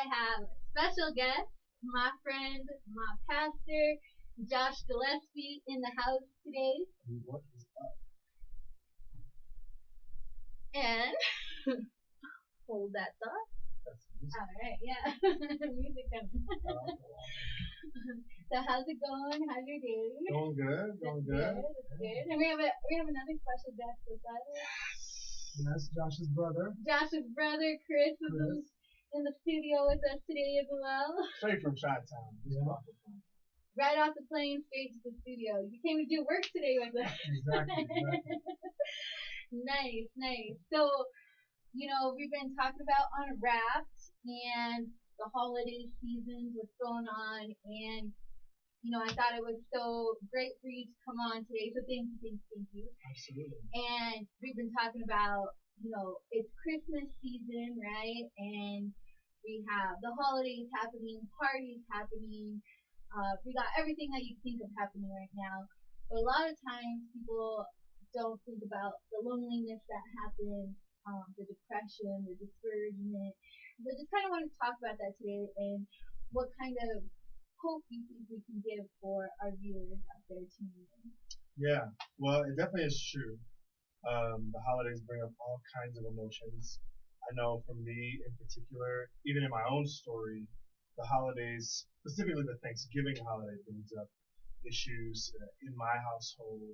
I have a special guest, my friend, my pastor, Josh Gillespie, in the house today. What is up? And hold that thought. That's music. All right, yeah, music coming. So how's it going? How's your day? Going good. Going good. That's good. And we have another special guest with us. Yes, Josh's brother. Josh's brother, Chris, is in the studio with us today as well. Straight from Chi-Town. Right off the plane, straight to the studio. You came to do work today with us. Exactly. Nice. So, we've been talking about Unwrapped and the holiday seasons, what's going on, and I thought it was so great for you to come on today. So thank you. Absolutely. And we've been talking about, it's Christmas season, right? And we have the holidays happening, parties happening. We got everything that you think of happening right now. But a lot of times people don't think about the loneliness that happens, the depression, the discouragement. So just kind of want to talk about that today and what kind of hope you think we can give for our viewers out there tuning in. Yeah, well, it definitely is true. The holidays bring up all kinds of emotions. I know for me in particular, even in my own story, the holidays, specifically the Thanksgiving holiday, brings up issues in my household.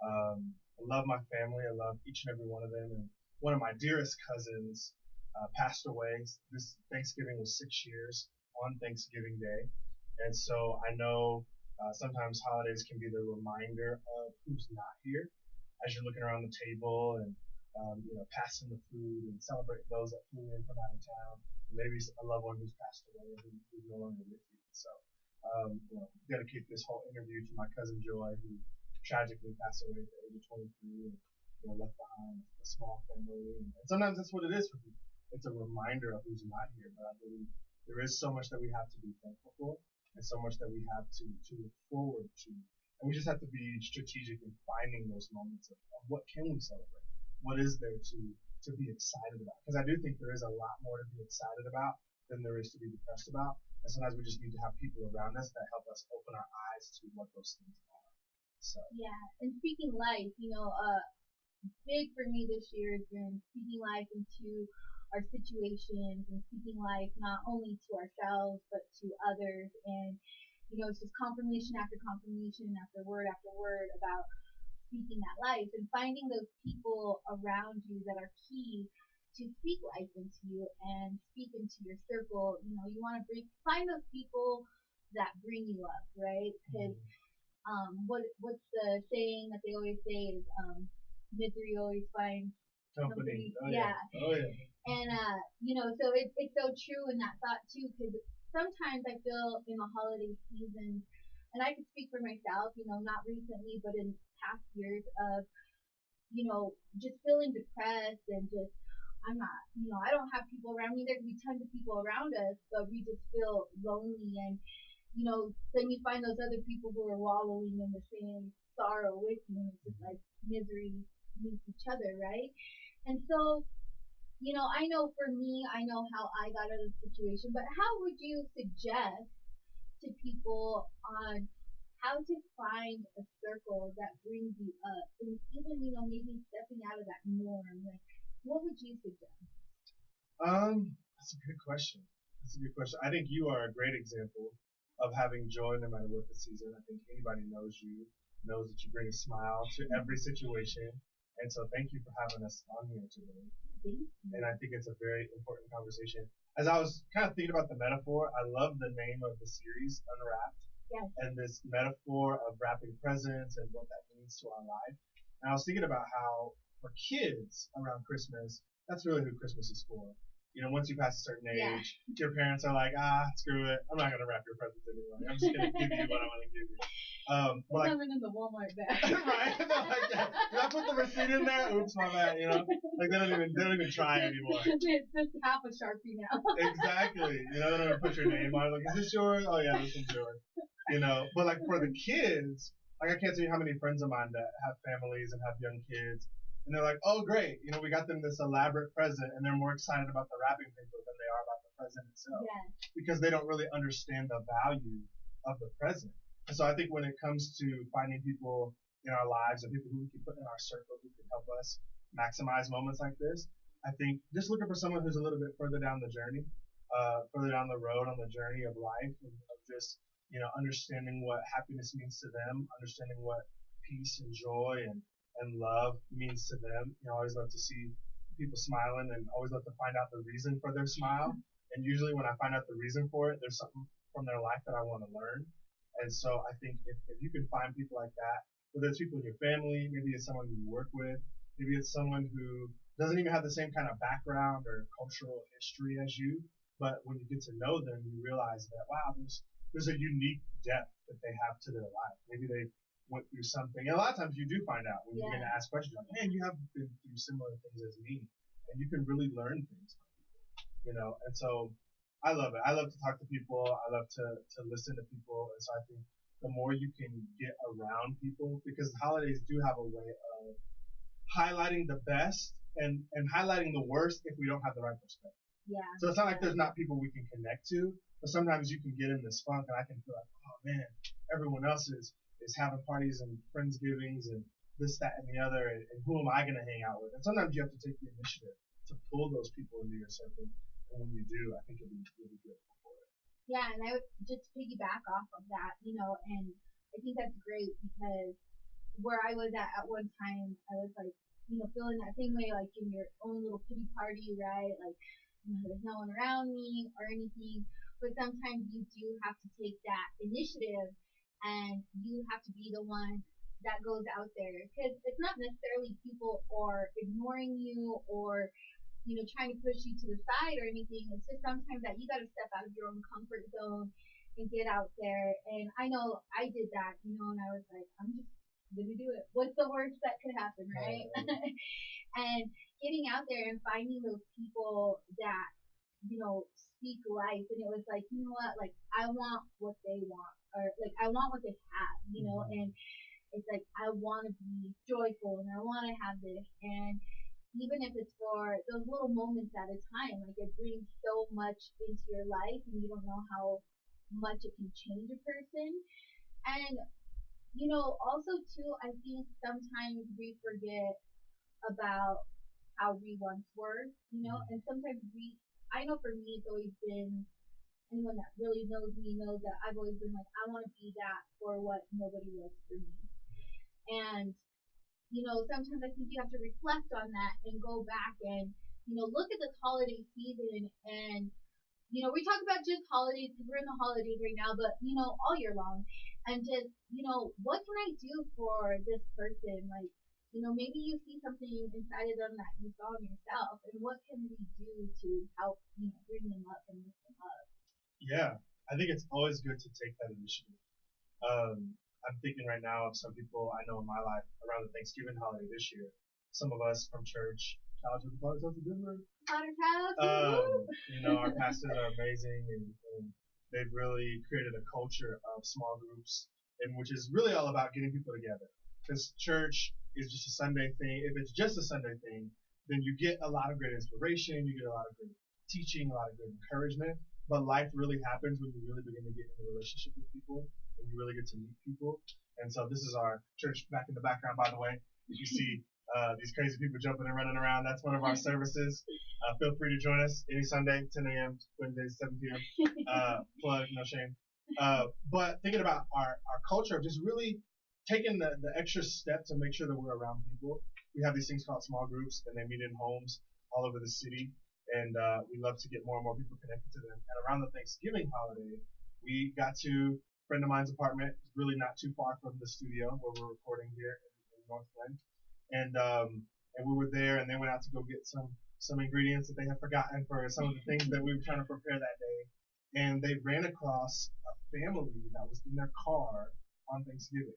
I love my family. I love each and every one of them. And one of my dearest cousins passed away. This Thanksgiving was 6 years on Thanksgiving Day. And so I know sometimes holidays can be the reminder of who's not here as you're looking around the table and passing the food and celebrating those that flew in from out of town. Maybe a loved one who's passed away who's no longer with you. So dedicate this whole interview to my cousin Joy, who tragically passed away at the age of 23 and left behind a small family. And sometimes that's what it is for people. It's a reminder of who's not here. But I believe there is so much that we have to be thankful for, and so much that we have to look forward to. And we just have to be strategic in finding those moments of what can we celebrate? What is there to be excited about? Because I do think there is a lot more to be excited about than there is to be depressed about. And sometimes we just need to have people around us that help us open our eyes to what those things are. So yeah, and speaking life, big for me this year has been speaking life into our situations and speaking life not only to ourselves but to others. And it's just confirmation after confirmation after word about speaking that life and finding those people around you that are key to speak life into you and speak into your circle. You want to find those people that bring you up, right? Because what's the saying that they always say is misery always finds company. Oh yeah. And so it's so true in that thought too, because sometimes I feel in the holiday season, and I can speak for myself, not recently, but in past years of, just feeling depressed and just, I'm not, I don't have people around me. There can be tons of people around us, but we just feel lonely. And, then you find those other people who are wallowing in the same sorrow with you. And it's just like misery meets each other, right? And so, I know for me, I know how I got out of the situation, but how would you suggest to people on how to find a circle that brings you up, and even maybe stepping out of that norm? Like, what would you suggest? That's a good question. I think you are a great example of having joy no matter what the season. I think anybody knows that you bring a smile to every situation. And so thank you for having us on here today. And I think it's a very important conversation. As I was kind of thinking about the metaphor, I love the name of the series, Unwrapped. Yes. And this metaphor of wrapping presents and what that means to our life. And I was thinking about how for kids around Christmas, that's really who Christmas is for. Once you pass a certain age, your parents are like, screw it. I'm not going to wrap your presents anymore. I'm just going to give you what I want to give you. It's coming in the Walmart bag. Right? Did I put the receipt in there? Oops, my bad. Like they don't even try anymore. It's just half a Sharpie now. Exactly. They don't even put your name on it. Like, is this yours? Oh yeah, this one's yours. But like for the kids, like I can't tell you how many friends of mine that have families and have young kids. And they're like, oh, great, we got them this elaborate present, and they're more excited about the wrapping paper than they are about the present itself, because they don't really understand the value of the present. And so I think when it comes to finding people in our lives and people who we can put in our circle who can help us maximize moments like this, I think just looking for someone who's a little bit further down the journey, further down the road on the journey of life, of just understanding what happiness means to them, understanding what peace and joy and love means to them. I always love to see people smiling, and always love to find out the reason for their smile. And usually when I find out the reason for it, there's something from their life that I want to learn. And so I think if you can find people like that, whether it's people in your family, maybe it's someone you work with, maybe it's someone who doesn't even have the same kind of background or cultural history as you, but when you get to know them, you realize that, wow, there's a unique depth that they have to their life. Maybe they went through something. And a lot of times you do find out when you begin to ask questions like, man, you have been through similar things as me. And you can really learn things from people, And so I love it. I love to talk to people. I love to listen to people. And so I think the more you can get around people, because holidays do have a way of highlighting the best and highlighting the worst if we don't have the right perspective. Yeah. So it's not like there's not people we can connect to, but sometimes you can get in this funk and I can feel like, oh man, everyone else is having parties and friendsgivings and this, that, and the other, and who am I going to hang out with? And sometimes you have to take the initiative to pull those people into your circle. And when you do, I think you'll be really good for it. Yeah, and I would just piggyback off of that, and I think that's great because where I was at one time, I was like, feeling that same way, like in your own little pity party, right? Like, there's no one around me or anything. But sometimes you do have to take that initiative and you have to be the one that goes out there, because it's not necessarily people are ignoring you or trying to push you to the side or anything. It's just sometimes that you got to step out of your own comfort zone and get out there. And I know I did that, and I was like, I'm just gonna do it. What's the worst that could happen, right? And getting out there and finding those people that speak life. And it was like, what, like I want what they want, or like I want what they have, and it's like I want to be joyful and I want to have this. And even if it's for those little moments at a time, like it brings so much into your life and you don't know how much it can change a person. And also too, I think sometimes we forget about how we once were, and sometimes I know for me, it's always been, anyone that really knows me knows that I've always been like, I want to be that for what nobody was for me. And, sometimes I think you have to reflect on that and go back and, look at this holiday season and, we talk about just holidays because we're in the holidays right now, but, all year long. And just, what can I do for this person? Like, maybe you see something inside of them that you saw in yourself, and what can we do to help, bring them up and lift them up? Yeah, I think it's always good to take that initiative. I'm thinking right now of some people I know in my life around the Thanksgiving holiday this year. Some of us from church, shout out to the Potter's House of Denver. Potter's House. Our pastors are amazing, and they've really created a culture of small groups, and which is really all about getting people together. Because church is just a Sunday thing. If it's just a Sunday thing, then you get a lot of great inspiration, you get a lot of great teaching, a lot of great encouragement. But life really happens when you really begin to get into a relationship with people and you really get to meet people. And so this is our church back in the background, by the way. If you see these crazy people jumping and running around, that's one of our services. Feel free to join us any Sunday, 10 a.m., Wednesdays, 7 p.m. Plug, no shame. But thinking about our culture of just really taking the extra step to make sure that we're around people. We have these things called small groups, and they meet in homes all over the city. And we love to get more and more people connected to them. And around the Thanksgiving holiday, we got to a friend of mine's apartment, really not too far from the studio where we're recording here in Northland. And we were there, and they went out to go get some ingredients that they had forgotten for some of the things that we were trying to prepare that day. And they ran across a family that was in their car on Thanksgiving.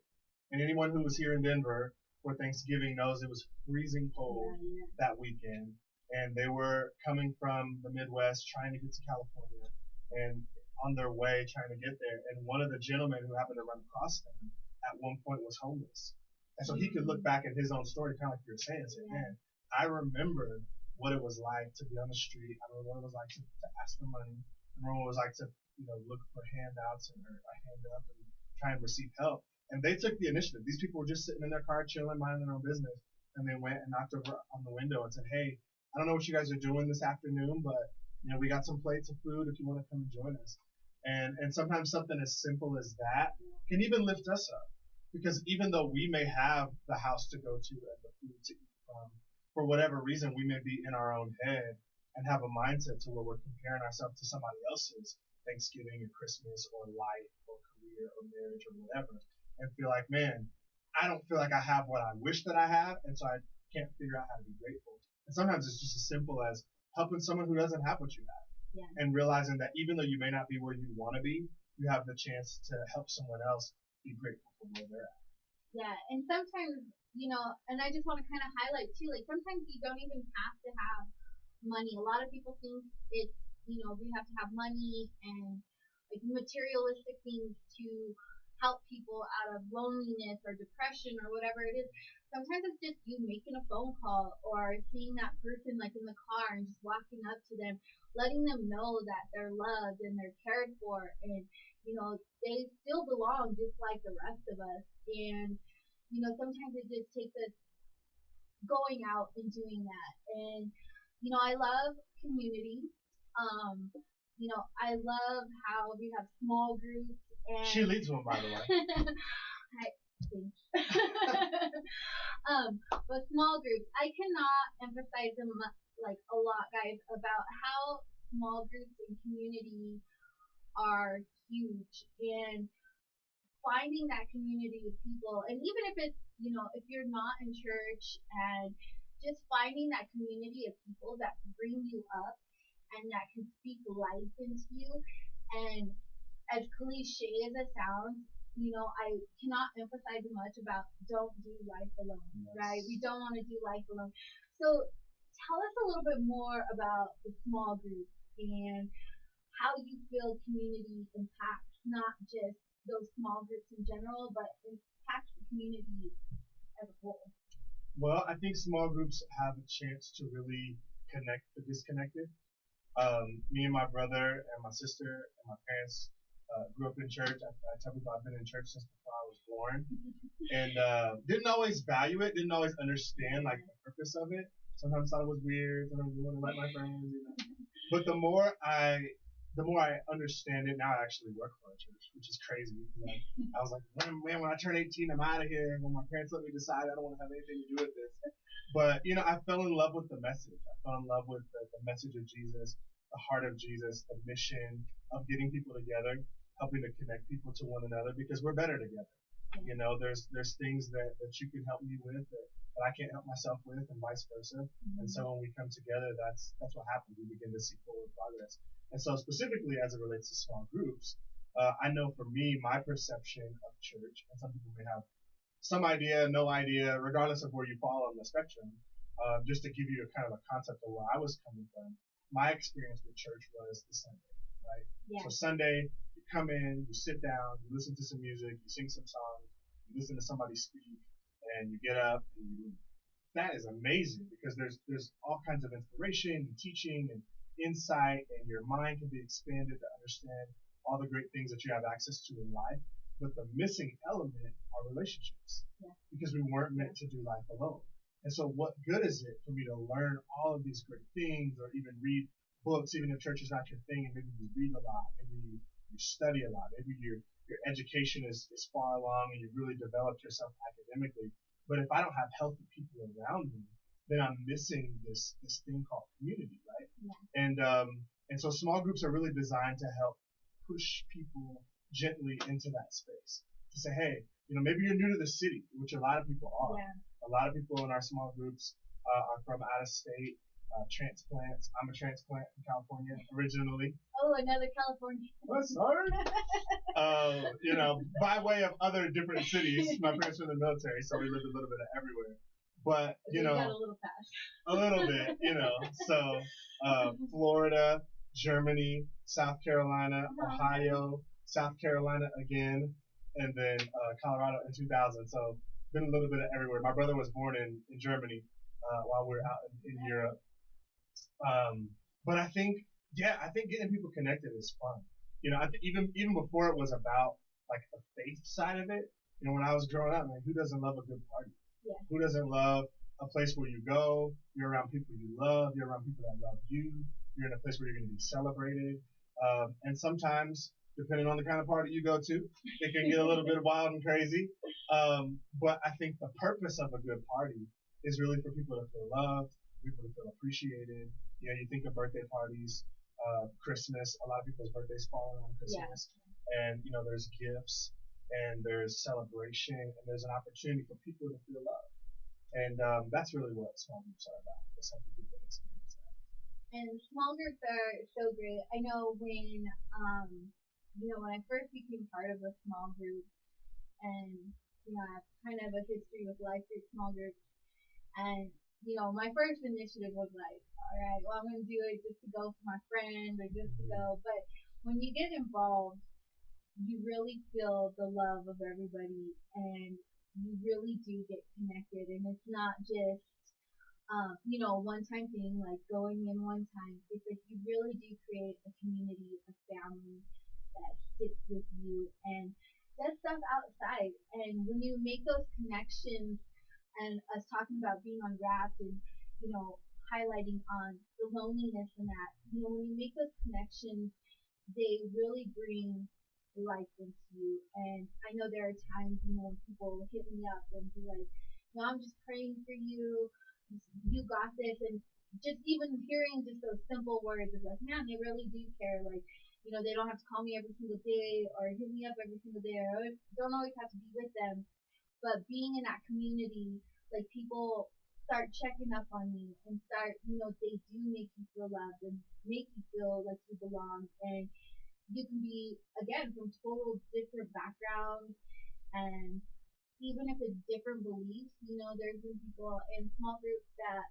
And anyone who was here in Denver for Thanksgiving knows it was freezing cold that weekend. And they were coming from the Midwest trying to get to California and on their way trying to get there. And one of the gentlemen who happened to run across them at one point was homeless. And so he could look back at his own story, kind of like you were saying, and say, man, I remember what it was like to be on the street. I remember what it was like to ask for money. I remember what it was like to, look for handouts or a hand up and try and receive help. And they took the initiative. These people were just sitting in their car, chilling, minding their own business. And they went and knocked over on the window and said, hey, I don't know what you guys are doing this afternoon, but, we got some plates of food if you want to come and join us. And sometimes something as simple as that can even lift us up. Because even though we may have the house to go to and the food to eat from, for whatever reason, we may be in our own head and have a mindset to where we're comparing ourselves to somebody else's Thanksgiving or Christmas or life or career or marriage or whatever, and feel like, man, I don't feel like I have what I wish that I have, and so I can't figure out how to be grateful. And sometimes it's just as simple as helping someone who doesn't have what you have. Yeah. And realizing that even though you may not be where you want to be, you have the chance to help someone else be grateful for where they're at. Yeah, and sometimes, and I just want to kind of highlight too, like sometimes you don't even have to have money. A lot of people think it's, we have to have money and like materialistic things to help people out of loneliness or depression or whatever it is. Sometimes it's just you making a phone call or seeing that person like in the car and just walking up to them, letting them know that they're loved and they're cared for, and they still belong just like the rest of us. And sometimes it just takes us going out and doing that. And I love community. I love how we have small groups. And she leads one, by the way. I think. But small groups, I cannot emphasize them like a lot, guys, about how small groups and community are huge, and finding that community of people, and even if it's if you're not in church, and just finding that community of people that bring you up and that can speak life into you. And as cliche as it sounds, I cannot emphasize much about don't do life alone. Yes. Right? We don't want to do life alone. So tell us a little bit more about the small group and how you feel community impacts not just those small groups in general, but impacts the community as a whole. Well, I think small groups have a chance to really connect the disconnected. Me and my brother and my sister and my parents grew up in church. I tell people I've been in church since before I was born, and didn't always value it, didn't always understand like the purpose of it. Sometimes thought it was weird. Sometimes I wanted to like my friends, But the more I understand it now, I actually work for a church, which is crazy. I was like, when I turn 18, I'm out of here. When my parents let me decide, I don't want to have anything to do with this. But I fell in love with the message. I fell in love with the message of Jesus, the heart of Jesus, the mission of getting people together, helping to connect people to one another, because we're better together. There's things that you can help me with that I can't help myself with, and vice versa. Mm-hmm. And so when we come together, that's what happens. We begin to see forward progress. And so specifically as it relates to small groups, I know for me, my perception of church, and some people may have some idea, no idea, regardless of where you fall on the spectrum, just to give you a kind of a concept of where I was coming from, my experience with church was the Sunday, right? Yeah. So Sunday, you come in, you sit down, you listen to some music, you sing some songs, you listen to somebody speak, and you get up and you leave. That is amazing, because there's all kinds of inspiration and teaching and insight, and your mind can be expanded to understand all the great things that you have access to in life. But the missing element are relationships, because we weren't meant to do life alone. And so what good is it for me to learn all of these great things, or even read books, even if church is not your thing, and maybe you read a lot, maybe you study a lot, maybe your education is far along and you've really developed yourself academically. But if I don't have healthy people around me, then I'm missing this thing called community, right? Yeah. And so small groups are really designed to help push people gently into that space, to say, hey, maybe you're new to the city, which a lot of people are. Yeah. A lot of people in our small groups are from out of state, transplants. I'm a transplant from California originally. Oh, another California. Oh, sorry. By way of other different cities. My parents were in the military, so we lived a little bit of everywhere. But, you got a little fast. A little bit, So, Florida, Germany, South Carolina, Ohio, South Carolina again, and then Colorado in 2000. So been a little bit of everywhere. My brother was born in Germany while we were out in Europe. But I think, yeah, I think getting people connected is fun. I think even before it was about like the faith side of it. When I was growing up, man, who doesn't love a good party? Yeah. Who doesn't love a place where you go, you're around people you love, you're around people that love you, you're in a place where you're going to be celebrated. And sometimes, depending on the kind of party you go to, it can get a little bit wild and crazy. But I think the purpose of a good party is really for people to feel loved, people to feel appreciated. You think of birthday parties, Christmas. A lot of people's birthdays fall around Christmas, and there's gifts and there's celebration and there's an opportunity for people to feel loved, and that's really what small groups are about. It's helping people experience that. And small groups are so great. I know when when I first became part of a small group, and I have kind of a history with life group, small groups, and my first initiative was like, all right, well, I'm going to do it just to go for my friends or just to go. But when you get involved, you really feel the love of everybody, and you really do get connected. And it's not just, one-time thing, like going in one time. It's like you really do create a community, a family that sticks with you and does stuff outside. And when you make those connections, and us talking about being unwrapped and highlighting on the loneliness and that when you make those connections, they really bring life into you. And I know there are times when people hit me up and be like, I'm just praying for you, you got this. And just even hearing just those simple words is like, man, they really do care. Like, they don't have to call me every single day or hit me up every single day, or don't always have to be with them. But being in that community, like, people start checking up on you and start, they do make you feel loved and make you feel like you belong. And you can be, again, from total different backgrounds, and even if it's different beliefs, there's been people in small groups that,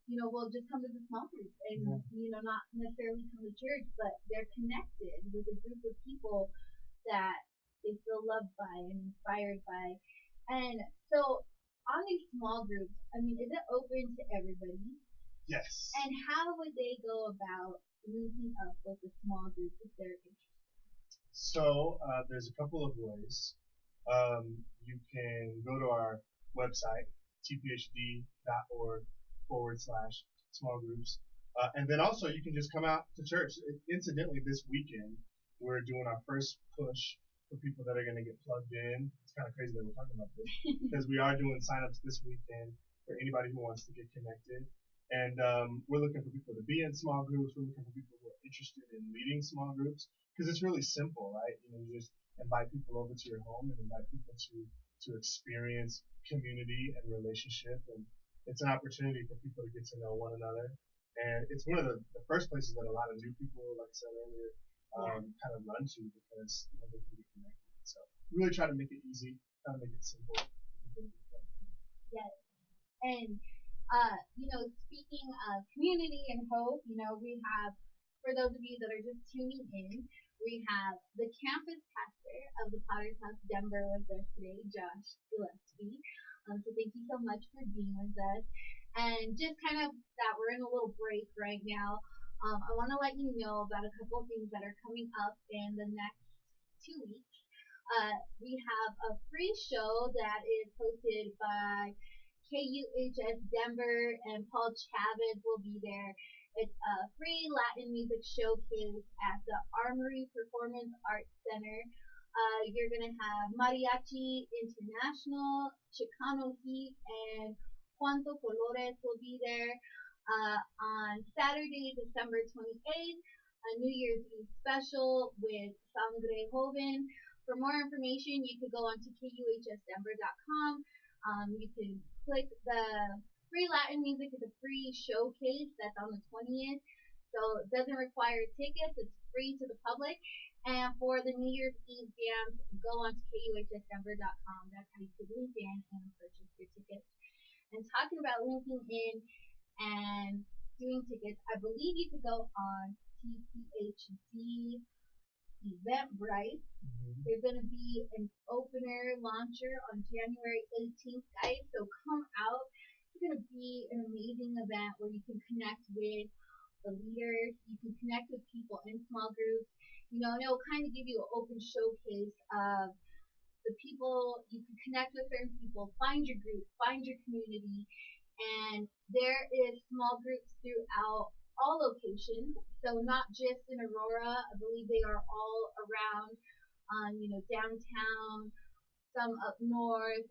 will just come to the small group and, not necessarily come to church, but they're connected with a group of people that they feel loved by and inspired by. And so on these small groups, I mean, is it open to everybody? Yes. And how would they go about linking up with a small group if they're interested? So there's a couple of ways. You can go to our website, tphd.org/small groups. And then also you can just come out to church. Incidentally, this weekend, we're doing our first push for people that are going to get plugged in. It's kind of crazy that we're talking about this because we are doing signups this weekend for anybody who wants to get connected. And we're looking for people to be in small groups. We're looking for people who are interested in leading small groups because it's really simple, right? You just invite people over to your home and invite people to experience community and relationship. And it's an opportunity for people to get to know one another. And it's one of the first places that a lot of new people, like I said earlier, kind of run to because they can get connected. So really try to make it easy, try to make it simple. Yes. And speaking of community and hope, we have, for those of you that are just tuning in, we have the campus pastor of the Potter's House Denver with us today, Josh Gillespie. So thank you so much for being with us. And just kind of that we're in a little break right now. I want to let you know about a couple of things that are coming up in the next 2 weeks. We have a free show that is hosted by KUHS Denver, and Paul Chavez will be there. It's a free Latin music showcase at the Armory Performance Arts Center. You're going to have Mariachi International, Chicano Heat, and Cuanto Colores will be there. On Saturday, December 28th, a New Year's Eve special with Sangre Joven. For more information, you could go on to KUHSdenver.com. You can click the free Latin music is a free showcase that's on the 20th. So it doesn't require tickets. It's free to the public. And for the New Year's Eve jams, go on to KUHSdenver.com. That's how you can link in and purchase your tickets. And talking about linking in and doing tickets, I believe you could go on TPHD Eventbrite. There's going to be an opener launcher on January 18th, guys. So come out. It's going to be an amazing event where you can connect with the leaders. You can connect with people in small groups. You know, and it'll kind of give you an open showcase of the people. You can connect with certain people, find your group, find your community. And there is small groups throughout all locations. So not just in Aurora. I believe they are all around, downtown, some up north,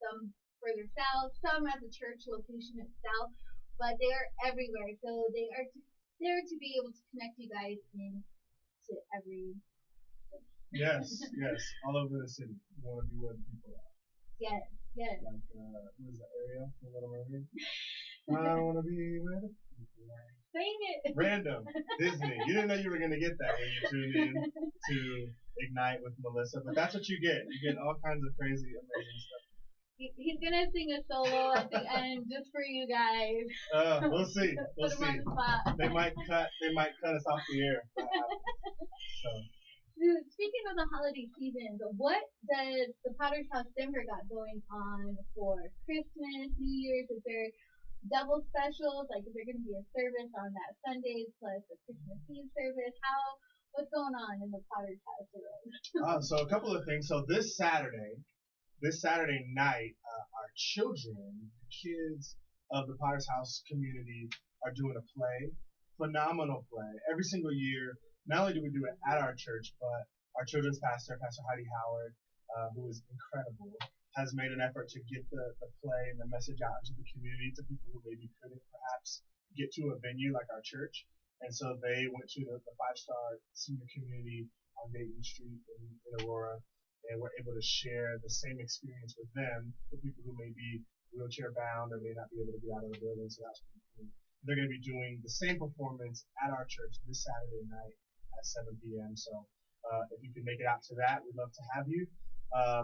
some further south, some at the church location itself, but they are everywhere. So they are there to be able to connect you guys in to every. Yes, all over the city. You want to be where the people are. Yes. Like, what is that area from Little Mermaid? I want to be where the people are. Sing it. Random. Disney. You didn't know you were going to get that when you tuned in to Ignite with Melissa, but that's what you get. You get all kinds of crazy, amazing stuff. He's going to sing a solo at the end just for you guys. We'll see. We'll Put him see. on the spot. They might cut us off the air. So. Speaking of the holiday season, what does the Potter's House Denver got going on for Christmas, New Year's? Is there double specials? Like, is there going to be a service on that Sunday plus a Christmas Eve service? What's going on in the Potter's House world? So a couple of things. So this Saturday night, our children, kids of the Potter's House community, are doing a play, phenomenal play. Every single year. Not only do we do it at our church, but our children's pastor, Pastor Heidi Howard, who is incredible, has made an effort to get the play and the message out into the community to people who maybe couldn't perhaps get to a venue like our church. And so they went to the 5-star senior community on Dayton Street in Aurora, and were able to share the same experience with them for people who may be wheelchair bound or may not be able to get out of the building. So that's pretty cool. They're going to be doing the same performance at our church this Saturday night at 7 p.m. So if you can make it out to that, we'd love to have you.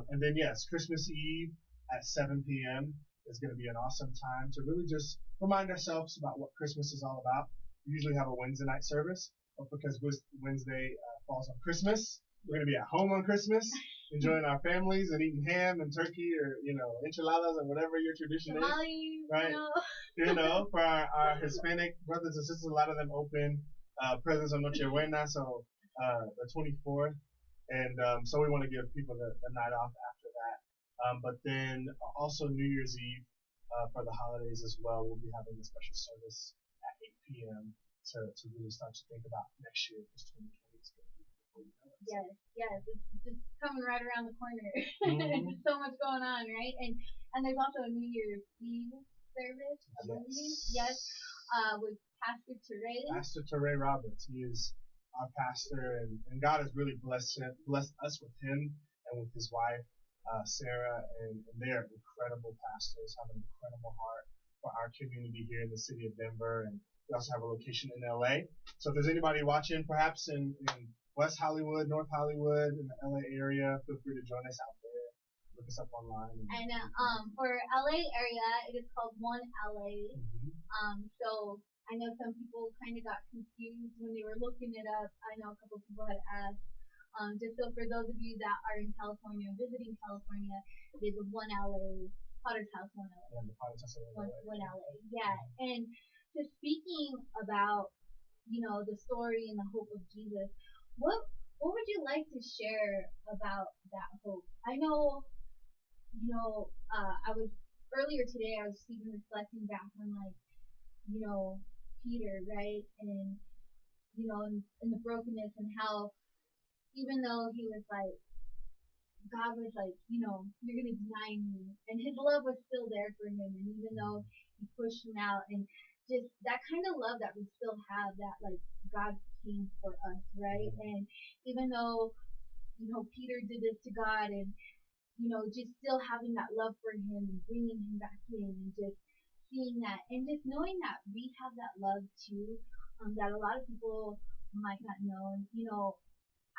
And then, yes, Christmas Eve at 7 p.m. is going to be an awesome time to really just remind ourselves about what Christmas is all about. We usually have a Wednesday night service, but because Wednesday falls on Christmas, we're going to be at home on Christmas, enjoying our families and eating ham and turkey or, enchiladas or whatever your tradition is. Right? For our Hispanic brothers and sisters, a lot of them open presents on Noche Buena, so the 24th, and so we want to give people the night off after that. But then also New Year's Eve for the holidays as well. We'll be having a special service at 8 p.m. to really start to think about next year, because 2020 is going to be before we know it. Yes, it's just coming right around the corner. There's so much going on, right? And there's also a New Year's Eve service, I believe. Yes. With Pastor Teray. Pastor Teray Roberts. He is our pastor, and God has really blessed us with him and with his wife, Sarah, and they are incredible pastors, have an incredible heart for our community here in the city of Denver, and we also have a location in LA. So if there's anybody watching, perhaps in West Hollywood, North Hollywood, in the LA area, feel free to join us out there. Look us up online. And for LA area, it is called One LA. So I know some people kind of got confused when they were looking it up. I know a couple of people had asked. Just so for those of you that are in California, visiting California, it is One LA, Potter's House One LA. Yeah, the Potter's House One LA. Yeah. And just speaking about, the story and the hope of Jesus, what would you like to share about that hope? I know, I was earlier today, I was even reflecting back on Peter, right? And, in the brokenness, and how even though he was like, God was like, you're going to deny me. And his love was still there for him. And even though he pushed him out, and just that kind of love that we still have, that like God came for us, right? And even though, Peter did this to God, and, just still having that love for him and bringing him back in, and just seeing that, and just knowing that we have that love too, that a lot of people might not know. And,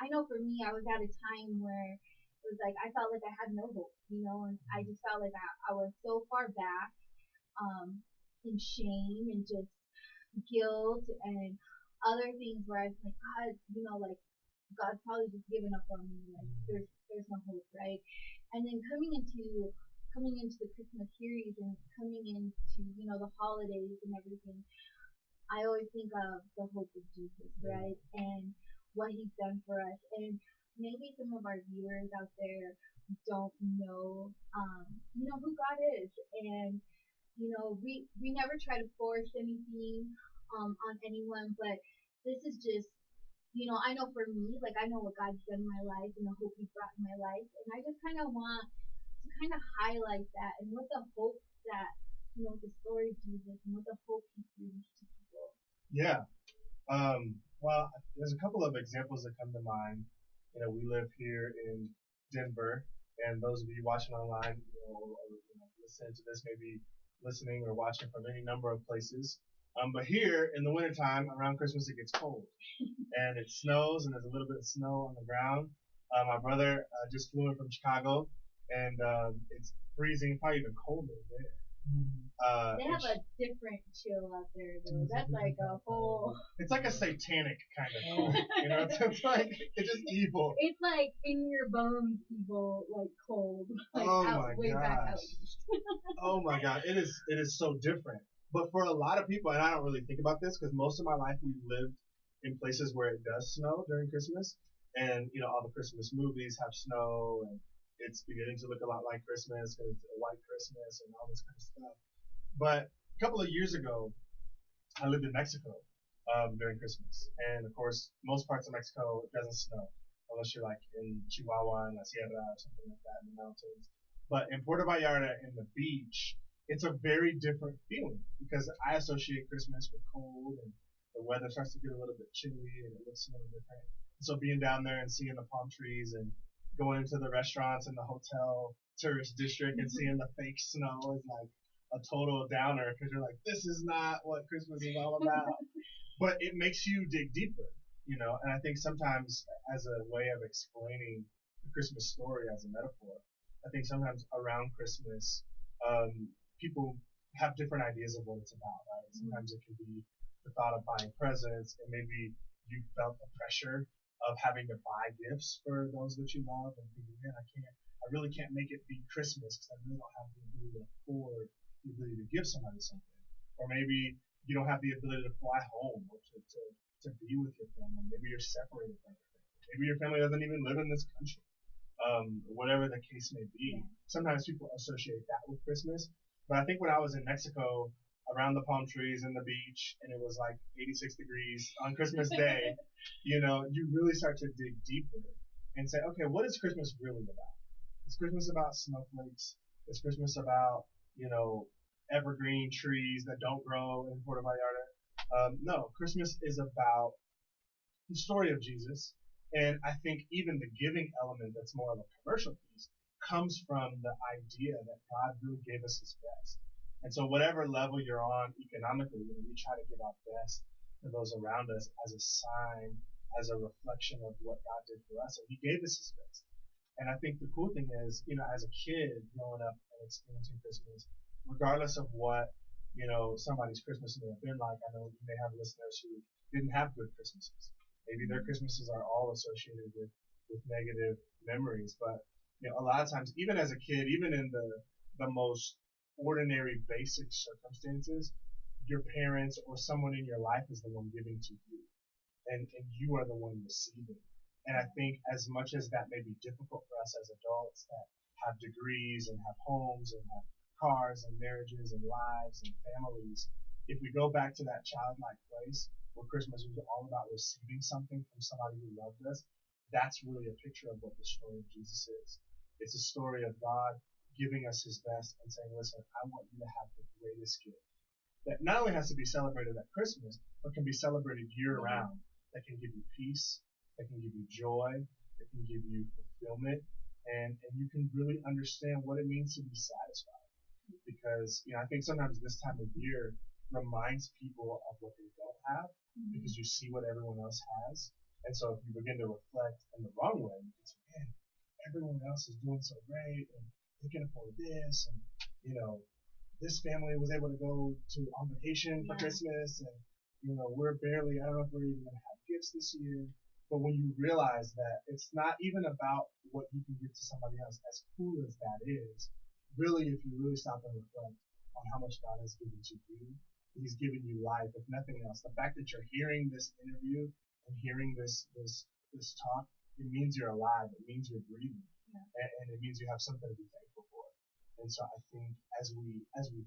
I know for me, I was at a time where it was like I felt like I had no hope, and I just felt like I was so far back, in shame and just guilt and other things where I was like, God, God's probably just given up on me. Like there's no hope, right? And then coming into the Christmas series and coming into the holidays and everything, I always think of the hope of Jesus, right? And what He's done for us. And maybe some of our viewers out there don't know, who God is, and we never try to force anything on anyone, but this is just I know for me, like I know what God's done in my life and the hope He's brought in my life, and I just kind of want to kind of highlight that and what the hope that the story of Jesus and what the hope He brings to people. Yeah. Well, there's a couple of examples that come to mind. We live here in Denver, and those of you watching online, or listening to this, maybe listening or watching from any number of places. But here in the wintertime, around Christmas, it gets cold, and it snows, and there's a little bit of snow on the ground. My brother just flew in from Chicago, and it's freezing, probably even colder there. They have a different chill out there, though. That's like a whole. It's like a satanic kind of cold. It's like it's just evil. It's like in your bones, evil, like cold. Like oh out, my way gosh. Back out east. Oh my God, it is so different. But for a lot of people, and I don't really think about this because most of my life we've lived in places where it does snow during Christmas, and all the Christmas movies have snow, and it's beginning to look a lot like Christmas because it's a white Christmas and all this kind of stuff. But a couple of years ago, I lived in Mexico during Christmas, and of course, most parts of Mexico it doesn't snow unless you're like in Chihuahua and La Sierra or something like that in the mountains. But in Puerto Vallarta, in the beach, it's a very different feeling because I associate Christmas with cold, and the weather starts to get a little bit chilly, and it looks a little different. So being down there and seeing the palm trees and going into the restaurants and the hotel tourist district and seeing the fake snow is like a total downer because you're like, this is not what Christmas is all about. But it makes you dig deeper, and I think sometimes as a way of explaining the Christmas story as a metaphor, I think sometimes around Christmas, people have different ideas of what it's about, right? Sometimes it can be the thought of buying presents, and maybe you felt the pressure of having to buy gifts for those that you love, and thinking, man, I really can't make it be Christmas because I really don't have the ability to afford the ability to give somebody something. Or maybe you don't have the ability to fly home or to be with your family. Maybe you're separated from your family. Maybe your family doesn't even live in this country. Whatever the case may be. Sometimes people associate that with Christmas. But I think when I was in Mexico, around the palm trees and the beach, and it was like 86 degrees on Christmas Day, you really start to dig deeper and say, okay, what is Christmas really about? Is Christmas about snowflakes? Is Christmas about, evergreen trees that don't grow in Puerto Vallarta? No, Christmas is about the story of Jesus. And I think even the giving element that's more of a commercial piece comes from the idea that God really gave us His best. And so whatever level you're on economically, we try to give our best to those around us as a sign, as a reflection of what God did for us. And He gave us His best. And I think the cool thing is, as a kid growing up and experiencing Christmas, regardless of what, somebody's Christmas may have been like, I know you may have listeners who didn't have good Christmases. Maybe their Christmases are all associated with negative memories. But, a lot of times, even as a kid, even in the most ordinary, basic circumstances, your parents or someone in your life is the one giving to you. And you are the one receiving. And I think as much as that may be difficult for us as adults that have degrees and have homes and have cars and marriages and lives and families, if we go back to that childlike place where Christmas was all about receiving something from somebody who loved us, that's really a picture of what the story of Jesus is. It's a story of God giving us His best and saying, listen, I want you to have the greatest gift that not only has to be celebrated at Christmas, but can be celebrated year-round, that can give you peace, that can give you joy, that can give you fulfillment, and you can really understand what it means to be satisfied. Because I think sometimes this time of year reminds people of what they don't have, because you see what everyone else has. And so if you begin to reflect in the wrong way, you can say, man, everyone else is doing so great, and they can afford this, and this family was able to go on vacation for Christmas, and we're barely, I don't know if we're even going to have gifts this year. But when you realize that it's not even about what you can give to somebody else, as cool as that is, really, if you really stop and reflect on how much God has given to you, He's given you life, if nothing else. The fact that you're hearing this interview and hearing this talk, it means you're alive. It means you're breathing, and it means you have something to be thankful for. And so I think as we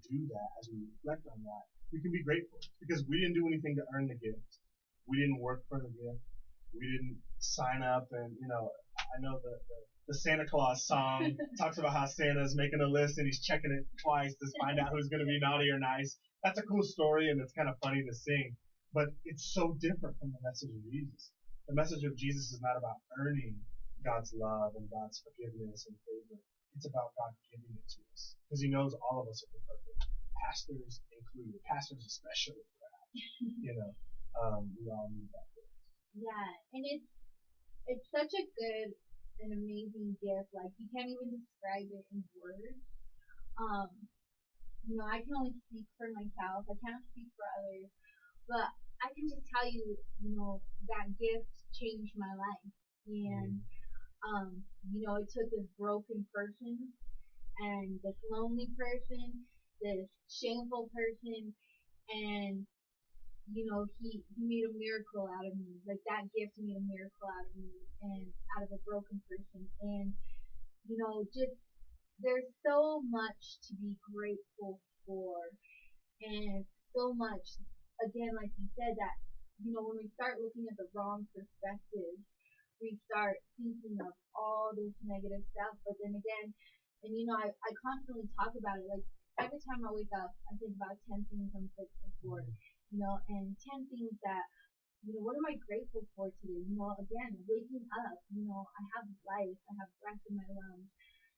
do that, as we reflect on that, we can be grateful because we didn't do anything to earn the gift. We didn't work for the gift. We didn't sign up and, I know the Santa Claus song talks about how Santa's making a list and he's checking it twice to find out who's going to be naughty or nice. That's a cool story and it's kind of funny to sing, but it's so different from the message of Jesus. The message of Jesus is not about earning God's love and God's forgiveness and favor. It's about God giving it to us because He knows all of us are imperfect. Pastors included, pastors especially, perhaps. We all need that. Yeah, and it's such a good and amazing gift. Like you can't even describe it in words. I can only speak for myself. I can't speak for others, but I can just tell you, that gift changed my life. And it took this broken person and this lonely person, this shameful person, and he made a miracle out of me. Like that gift made a miracle out of me and out of a broken person. And just there's so much to be grateful for, and so much, again, like you said, that when we start looking at the wrong perspective, we start thinking of all this negative stuff. But then again, and I constantly talk about it. Like every time I wake up, I think about 10 things I'm grateful for, and 10 things that, what am I grateful for today? Again, waking up, I have life, I have breath in my lungs,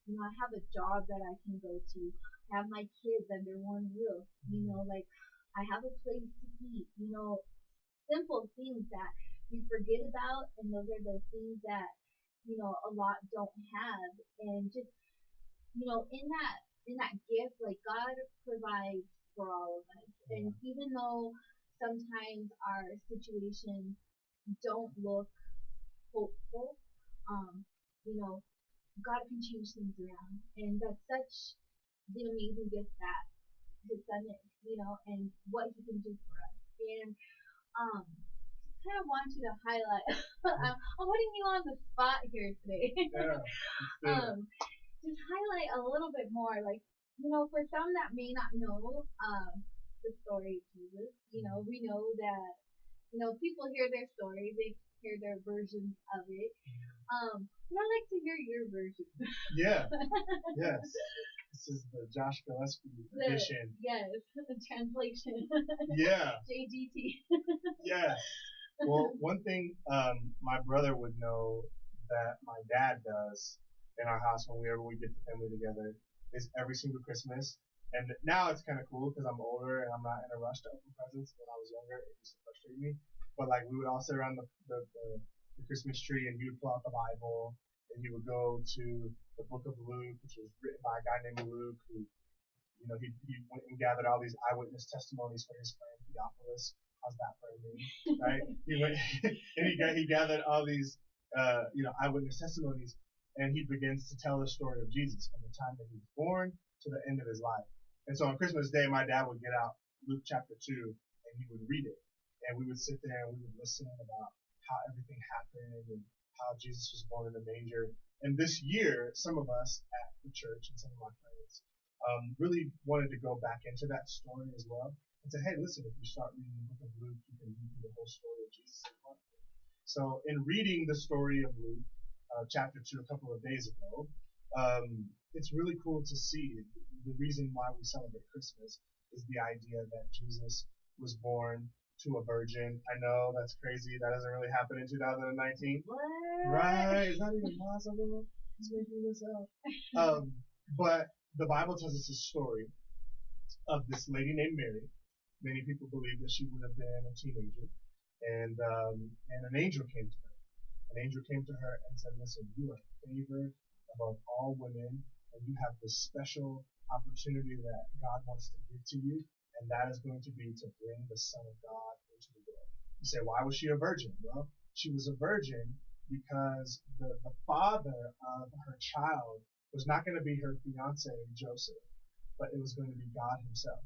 I have a job that I can go to, I have my kids under one roof, like I have a place to eat, simple things that we forget about, and those are those things that, a lot don't have. And just, in that gift, like God provides for all of us. And even though sometimes our situations don't look hopeful, God can change things around. And that's such the amazing gift that His Son is, and what He can do for us. And kind of want you to highlight. I'm putting you on the spot here today. Just highlight a little bit more, like for some that may not know the story of Jesus. We know that people hear their story, they hear their versions of it. But I'd like to hear your version. Yeah. Yes. This is the Josh Gillespie edition. Yes, the translation. Yeah. JGT. Yes. Well, one thing my brother would know that my dad does in our house whenever we get the family together is every single Christmas. And now it's kind of cool because I'm older and I'm not in a rush to open presents. When I was younger, it used to frustrate me. But like we would all sit around the Christmas tree and he would pull out the Bible and he would go to the book of Luke, which was written by a guy named Luke who, he went and gathered all these eyewitness testimonies for his friend Theophilus. How's that for a name, right? He went and he gathered all these, eyewitness testimonies, and he begins to tell the story of Jesus from the time that he was born to the end of his life. And so on Christmas Day, my dad would get out Luke chapter 2 and he would read it, and we would sit there and we would listen about how everything happened and how Jesus was born in the manger. And this year, some of us at the church and some of my friends really wanted to go back into that story as well and say, hey, listen, if you start reading the book of Luke, you can read the whole story of Jesus in front of you. So in reading the story of Luke, chapter 2 a couple of days ago, it's really cool to see the reason why we celebrate Christmas is the idea that Jesus was born to a virgin. I know that's crazy. That doesn't really happen in 2019. What? Right? Is that even possible? He's making this up. But the Bible tells us a story of this lady named Mary. Many people believe that she would have been a teenager, and an angel came to her. An angel came to her and said, listen, you are favored above all women, and you have this special opportunity that God wants to give to you, and that is going to be to bring the Son of God into the world. You say, why was she a virgin? Well, She was a virgin because the father of her child was not going to be her fiance, Joseph, but it was going to be God himself.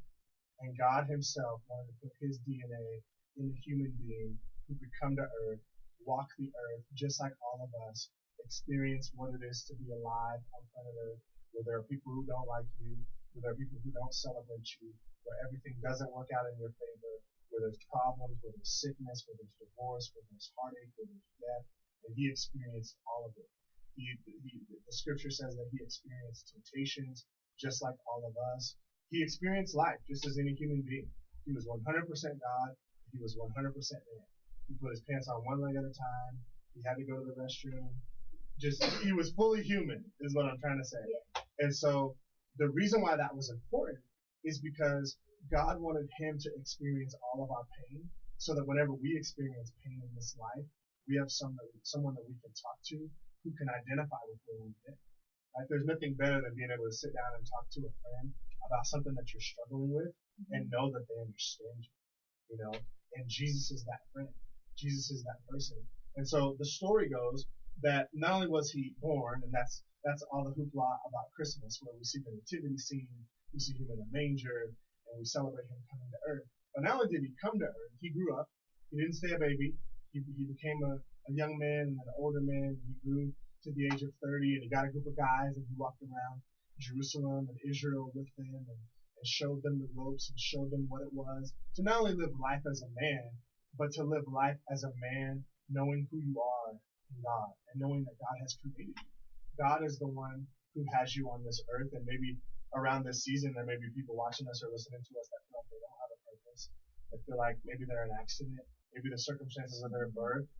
And God himself wanted to put his DNA in a human being who could come to earth, walk the earth just like all of us, experience what it is to be alive on planet earth, where there are people who don't like you, where there are people who don't celebrate you, where everything doesn't work out in your favor, where there's problems, where there's sickness, where there's divorce, where there's heartache, where there's death. And he experienced all of it. The scripture says that he experienced temptations just like all of us. He experienced life just as any human being. He was 100% God. He was 100% man. He put his pants on one leg at a time. He had to go to the restroom. He was fully human, is what I'm trying to say. Yeah. And so the reason why that was important is because God wanted him to experience all of our pain, so that whenever we experience pain in this life, we have someone that we can talk to who can identify with where we've been. Right? There's nothing better than being able to sit down and talk to a friend about something that you're struggling with and know that they understand you, and Jesus is that friend. Jesus is that person. And so the story goes that not only was he born, and that's all the hoopla about Christmas, where we see the nativity scene, we see him in a manger, and we celebrate him coming to earth. But not only did he come to earth, he grew up. He didn't stay a baby. He became a young man and then an older man. He grew to the age of 30, and he got a group of guys, and he walked around Jerusalem and Israel with them and showed them the ropes and showed them what it was to not only live life as a man, but to live life as a man knowing who you are in God and knowing that God has created you. God is the one who has you on this earth, and maybe around this season there may be people watching us or listening to us that feel like they don't have a purpose. They feel like maybe they're an accident, maybe the circumstances of their birth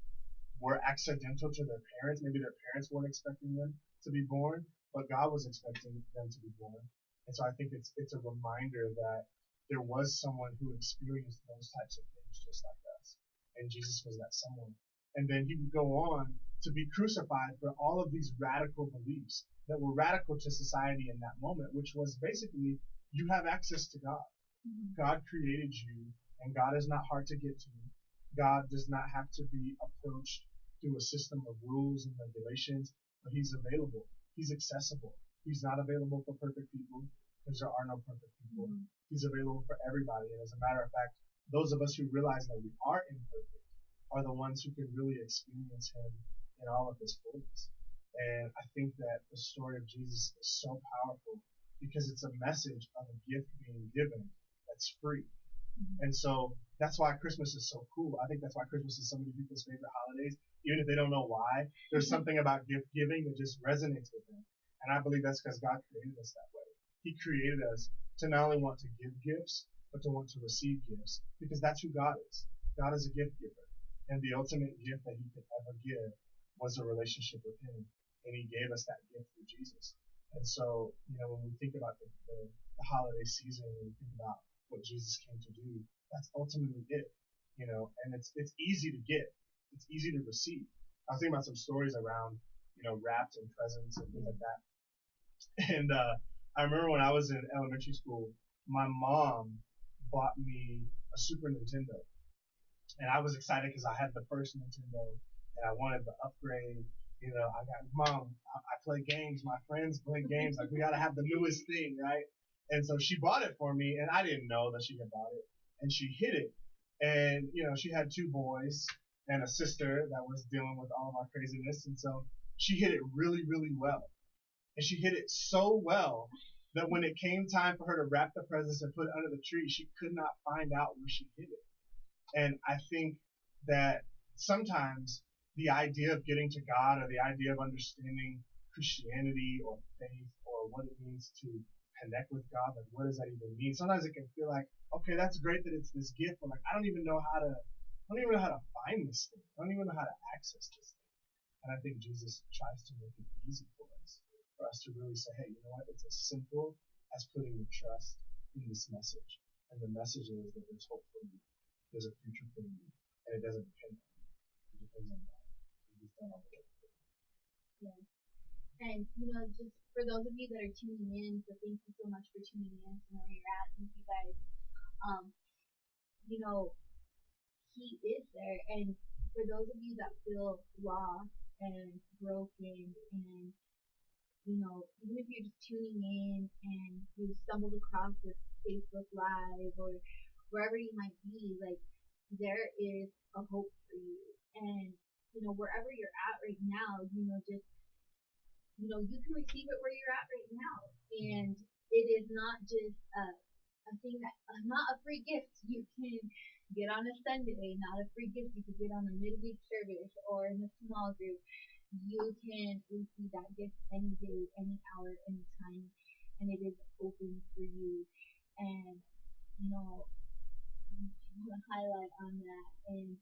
were accidental to their parents. Maybe their parents weren't expecting them to be born, but God was expecting them to be born. And so I think it's a reminder that there was someone who experienced those types of things just like us. And Jesus was that someone. And then he would go on to be crucified for all of these radical beliefs that were radical to society in that moment, which was basically, you have access to God. Mm-hmm. God created you, and God is not hard to get to. God does not have to be approached through a system of rules and regulations, but he's available. He's accessible. He's not available for perfect people because there are no perfect people. Mm-hmm. He's available for everybody. And as a matter of fact, those of us who realize that we are imperfect are the ones who can really experience him in all of his fullness. And I think that the story of Jesus is so powerful because it's a message of a gift being given that's free. Mm-hmm. And so that's why Christmas is so cool. I think that's why Christmas is so many people's favorite holidays. Even if they don't know why, there's something about gift giving that just resonates with them. And I believe that's because God created us that way. He created us to not only want to give gifts, but to want to receive gifts, because that's who God is. God is a gift giver. And the ultimate gift that he could ever give was a relationship with him. And he gave us that gift through Jesus. And so, when we think about the holiday season, when we think about what Jesus came to do, that's ultimately it. And it's easy to get. It's easy to receive. I was thinking about some stories around, wrapped and presents and things like that. And I remember when I was in elementary school, my mom bought me a Super Nintendo. And I was excited because I had the first Nintendo and I wanted the upgrade. I got, Mom, I play games. My friends play games. Like, we got to have the newest thing, right? And so she bought it for me, and I didn't know that she had bought it. And she hid it. And, she had 2 boys and a sister that was dealing with all of our craziness. And so she hid it really, really well. And she hid it so well that when it came time for her to wrap the presents and put it under the tree, she could not find out where she hid it. And I think that sometimes the idea of getting to God or the idea of understanding Christianity or faith or what it means to connect with God, like what does that even mean? Sometimes it can feel like, okay, that's great that it's this gift, but like I don't even know how to find this thing. I don't even know how to access this thing. And I think Jesus tries to make it easy for us to really say, hey, you know what? It's as simple as putting your trust in this message. And the message is that there's hope for you. There's a future for you. And it doesn't depend on you. It depends on God. He's done all the work for you. Yeah. And, just for those of you that are tuning in, so thank you so much for tuning in to know where you're at. Thank you guys. He is there. And for those of you that feel lost and broken, and even if you're just tuning in and you stumbled across this Facebook Live or wherever you might be, like, there is a hope for you. And wherever you're at right now, just you can receive it where you're at right now. And it is not just a thing that not a free gift you can get on a Sunday, not a free gift you could get on a midweek service or in a small group. You can receive that gift any day, any hour, any time, and it is open for you. And I want to highlight on that. And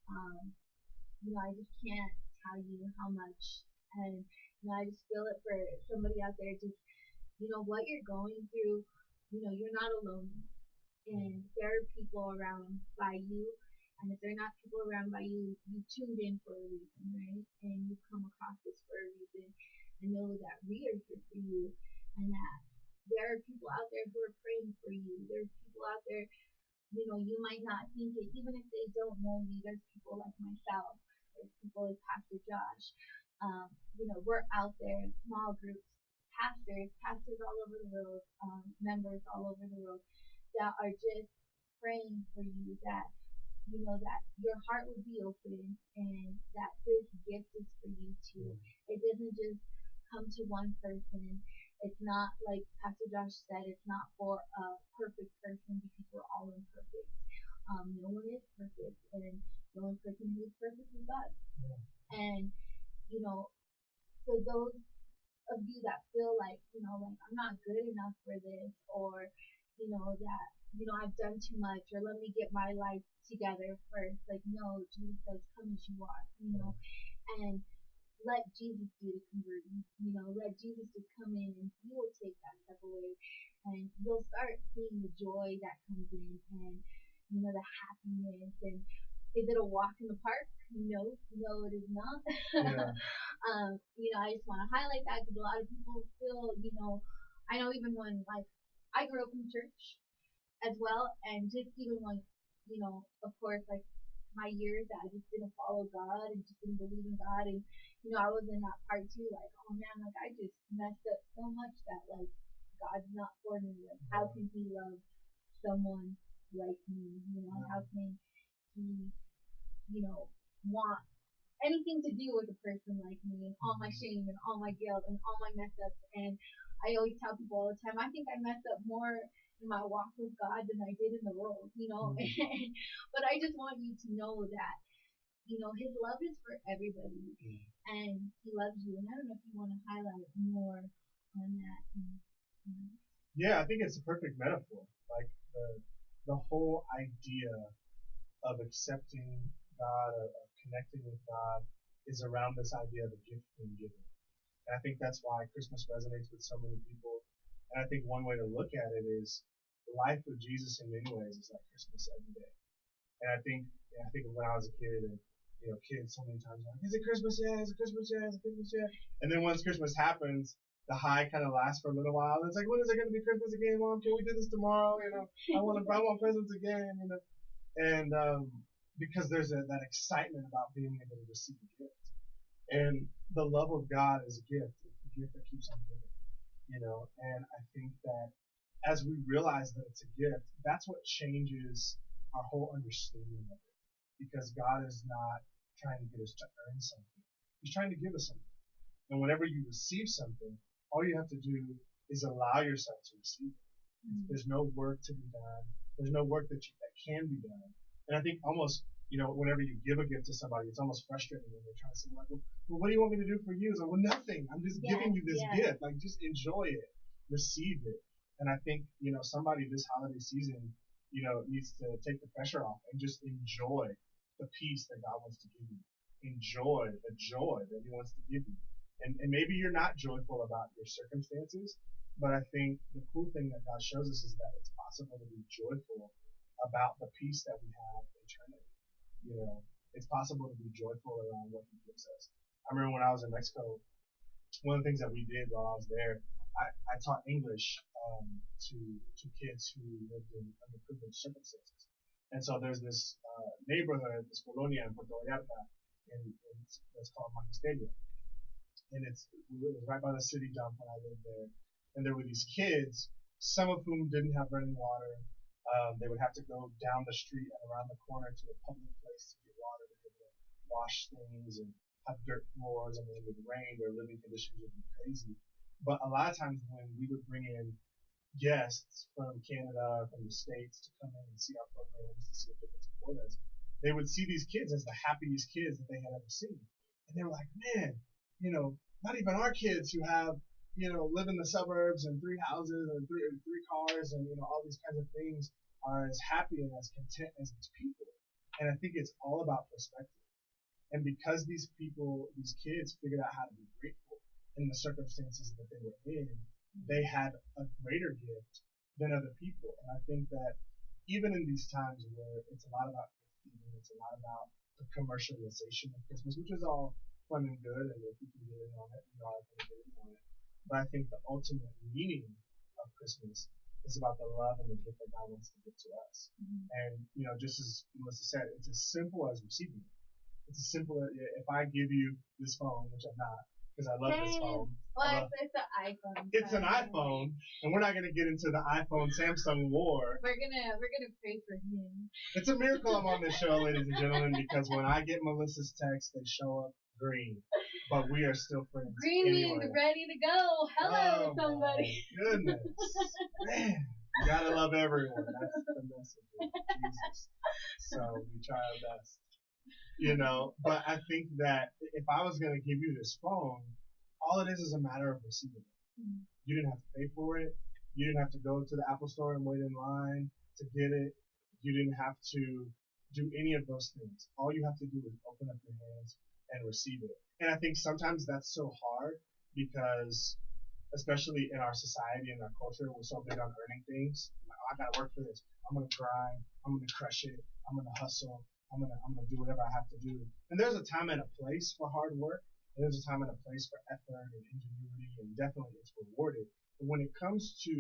I just can't tell you how much. And I just feel it for somebody out there. Just what you're going through. You're not alone, and there are people around by you. And if there are not people around by you, you tuned in for a reason, right? And you come across this for a reason, and know that we are here for you, and that there are people out there who are praying for you. There's people out there, you might not think it, even if they don't know you. There's people like myself. There's people like Pastor Josh. We're out there in small groups, pastors all over the world, members all over the world that are just praying for you, that that your heart would be open, and that this gift is for you too. It doesn't just come to one person. It's not like Pastor Josh said, it's not for a perfect person, because we're all imperfect. No one is perfect, and the only person who is perfect is God. Yeah. And so those of you that feel like, like I'm not good enough for this, or that I've done too much, or let me get my life together first. Like, no, Jesus says, come as you are, and let Jesus do the converting. Let Jesus just come in, and He will take that step away, and you'll start seeing the joy that comes in, and the happiness. And is it a walk in the park? No, it is not. Yeah. I just want to highlight that, because a lot of people feel, I know even when, like, I grew up in church as well, and just even when, of course, like, my years that I just didn't follow God and just didn't believe in God, and I was in that part too, like, oh man, like, I just messed up so much that, like, God's not for me. Like, how can He love someone like me? How can He, want anything to do with a person like me, and all my shame and all my guilt and all my mess ups. And I always tell people all the time, I think I messed up more in my walk with God than I did in the world, But I just want you to know that, His love is for everybody, and He loves you. And I don't know if you want to highlight more on that. Yeah, I think it's a perfect metaphor. Like, the whole idea of accepting God, of connecting with God, is around this idea of a gift being given. And I think that's why Christmas resonates with so many people. And I think one way to look at it is life with Jesus in many ways is like Christmas every day. And I think of when I was a kid, and kids so many times like, is it Christmas yet? Is it Christmas yet? Is it Christmas yet? And then once Christmas happens, the high kind of lasts for a little while. And it's like, when is it going to be Christmas again, Mom? Can we do this tomorrow? I want presents again. And because there's that excitement about being able to receive a gift. And the love of God is a gift. It's the gift that keeps on giving. And I think that as we realize that it's a gift, that's what changes our whole understanding of it. Because God is not trying to get us to earn something. He's trying to give us something. And whenever you receive something, all you have to do is allow yourself to receive it. There's no work to be done. There's no work that can be done. And I think almost, whenever you give a gift to somebody, it's almost frustrating when they're trying to say, like, well, what do you want me to do for you? It's like, well, nothing. I'm just giving you this gift. Like, just enjoy it. Receive it. And I think, somebody this holiday season, needs to take the pressure off and just enjoy the peace that God wants to give you. Enjoy the joy that He wants to give you. And maybe you're not joyful about your circumstances, but I think the cool thing that God shows us is that it's possible to be joyful about the peace that we have eternally. It's possible to be joyful around what He gives us. I remember when I was in Mexico, one of the things that we did while I was there, I taught English to kids who lived in underprivileged circumstances. And so there's this neighborhood, this colonia in Puerto Vallarta, that's called Magisterio. And it was right by the city dump when I lived there. And there were these kids, some of whom didn't have running water. They would have to go down the street and around the corner to a public place to get water to be able to wash things and have dirt floors. And when it would rain, their living conditions would be crazy. But a lot of times when we would bring in guests from Canada or from the States to come in and see our programs to see if they could support us, they would see these kids as the happiest kids that they had ever seen. And they were like, man, not even our kids who have, live in the suburbs and 3 houses and three cars and, all these kinds of things are as happy and as content as these people. And I think it's all about perspective. And because these kids figured out how to be grateful in the circumstances that they were in, they had a greater gift than other people. And I think that even in these times where it's a lot about giving, it's a lot about the commercialization of Christmas, which is all fun and good, and if we can get in on it, we are going to get in on it. But I think the ultimate meaning of Christmas is about the love and the gift that God wants to give to us. Mm-hmm. And, just as Melissa said, it's as simple as receiving it. It's as simple as if I give you this phone, which I'm not, because I love this phone. Well, it's an iPhone. It's an iPhone, and we're not going to get into the iPhone Samsung war. We're gonna pray for him. It's a miracle I'm on this show, ladies and gentlemen, because when I get Melissa's texts, they show up green, but we are still friends. Green anyway. means ready to go. Hello, somebody. Goodness, man, you gotta love everyone. That's the message of Jesus. So we try our best. But I think that if I was going to give you this phone, all it is a matter of receiving it. Mm-hmm. You didn't have to pay for it. You didn't have to go to the Apple store and wait in line to get it. You didn't have to do any of those things. All you have to do is open up your hands and receive it. And I think sometimes that's so hard because, especially in our society and our culture, we're so big on earning things. Like, I gotta work for this. I'm gonna grind. I'm gonna crush it. I'm gonna hustle. I'm gonna do whatever I have to do. And there's a time and a place for hard work. And there's a time and a place for effort and ingenuity, and definitely it's rewarded. But when it comes to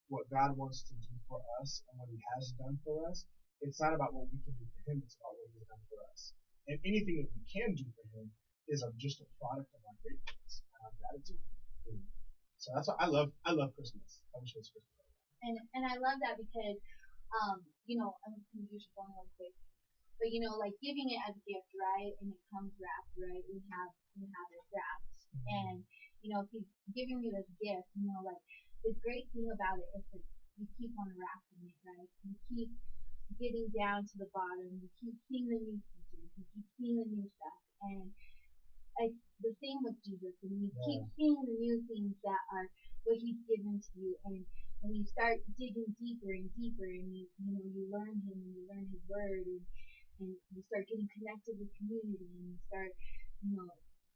what God wants to do for us and what He has done for us, it's not about what we can do for Him. It's about what He's done for us. And anything that we can do for Him is just a product of our gratefulness and our gratitude. So that's why I love Christmas. I wish it was Christmas. And I love that because, I'm going to use your phone real quick. But like giving it as a gift, right? And it comes wrapped, right? We have it wrapped. Mm-hmm. And if He's giving you this gift, like the great thing about it is that you keep on wrapping it, right? You keep getting down to the bottom. You keep seeing the new features. You keep seeing the new stuff. And it's the same with Jesus. And you keep seeing the new things that are what He's given to you. And when you start digging deeper and deeper, and you learn Him and you learn His Word, and you start getting connected with community, and you start,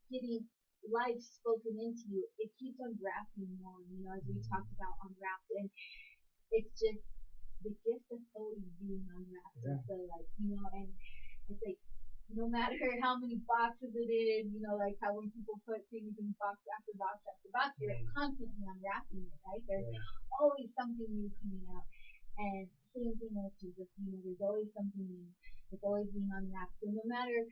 getting life spoken into you, it keeps unwrapping more, as we talked about unwrapped. And it's just the gift that's always being unwrapped. Yeah. So and it's like, no matter how many boxes it is, like how when people put things in box after box after box, you're constantly unwrapping it, right? There's always something new coming out. And same thing with Jesus, there's always something new. It's always being unwrapped. So no matter,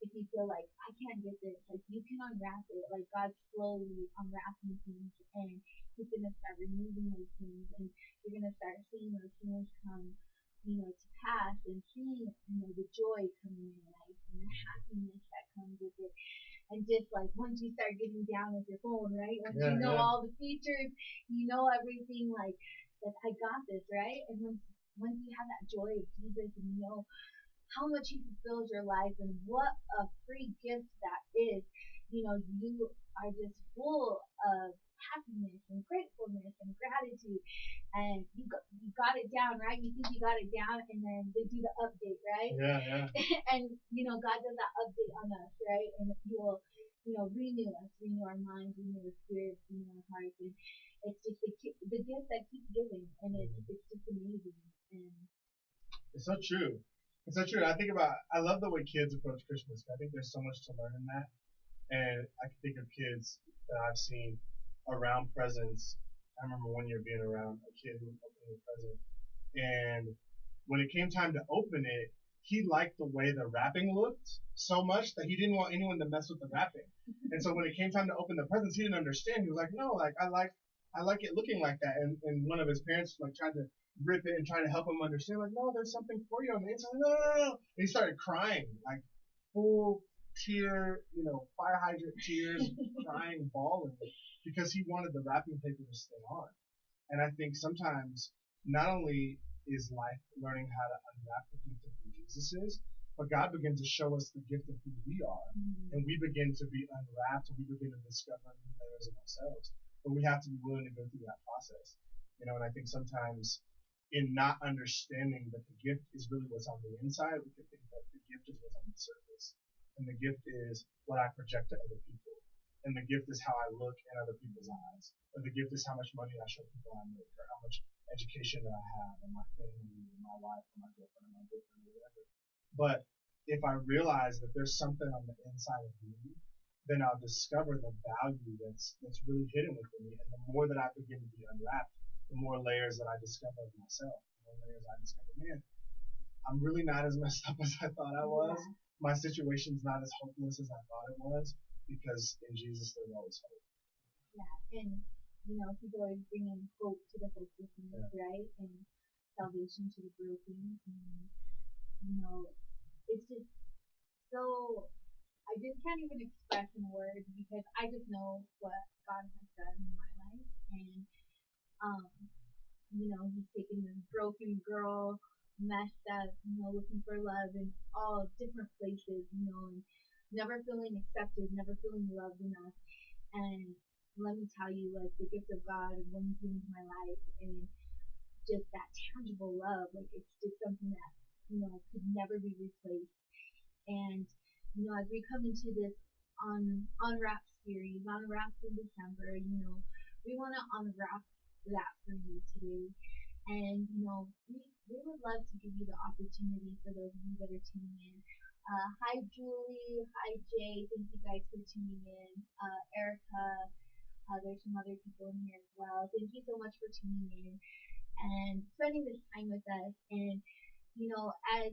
if you feel like, I can't get this, like you can unwrap it. Like God's slowly unwrapping things, and He's going to start removing those things, and you're going to start seeing those things come, to pass, and seeing, the joy coming in life and the happiness that comes with it. And just like once you start getting down with your phone, right? Once you know all the features, everything, like that I got this, right? And once you have that joy of Jesus and how much He fulfills your life and what a free gift that is, you are just full of happiness and gratefulness and gratitude, and you got it down, right? You think you got it down, and then they do the update, right? Yeah. And God does that update on us, right? And He will, renew us, renew our minds, renew our spirits, renew our hearts, and it's just the gift that keeps giving, and it's just amazing. And it's so true. It's so true. I love the way kids approach Christmas. I think there's so much to learn in that. And I can think of kids that I've seen around presents. I remember one year being around a kid who was opening a present, and when it came time to open it, he liked the way the wrapping looked so much that he didn't want anyone to mess with the wrapping. And so when it came time to open the presents, he didn't understand. He was like, no, like I like it looking like that. And one of his parents like tried to rip it and try to help him understand, like, no, there's something for you on the inside. No, no, no. And he started crying, like full tear, fire hydrant tears, crying, bawling, because he wanted the wrapping paper to stay on. And I think sometimes not only is life learning how to unwrap the gift of who Jesus is, but God begins to show us the gift of who we are. Mm-hmm. And we begin to be unwrapped, and we begin to discover new layers of ourselves. But we have to be willing to go through that process. And I think sometimes in not understanding that the gift is really what's on the inside, we can think that the gift is what's on the surface. And the gift is what I project to other people. And the gift is how I look in other people's eyes. Or the gift is how much money I show people I make, or how much education that I have, and my family, and my wife, and my girlfriend, and my boyfriend, or whatever. But if I realize that there's something on the inside of me, then I'll discover the value that's really hidden within me. And the more that I begin to be unwrapped, the more layers that I discover of myself. The more layers I discover, man, I'm really not as messed up as I thought I was. Yeah. My situation's not as hopeless as I thought it was, because in Jesus there's always hope. Yeah, and he's always bringing hope to the hopeless, right? And salvation to the broken. And it's just so, I just can't even express in words, because I just know what God has done in my life. And he's taken this broken girl, messed up, looking for love in all different places, and never feeling accepted, never feeling loved enough. And let me tell you, like, the gift of God and when he came into my life, and just that tangible love, like, it's just something that, could never be replaced. And, as we come into this Unwrapped series, Unwrapped in December, we want to unwrap that for you today. And, we would love to give you the opportunity for those of you that are tuning in. Hi, Julie. Hi, Jay. Thank you guys for tuning in. Erica. There's some other people in here as well. Thank you so much for tuning in and spending this time with us. And, as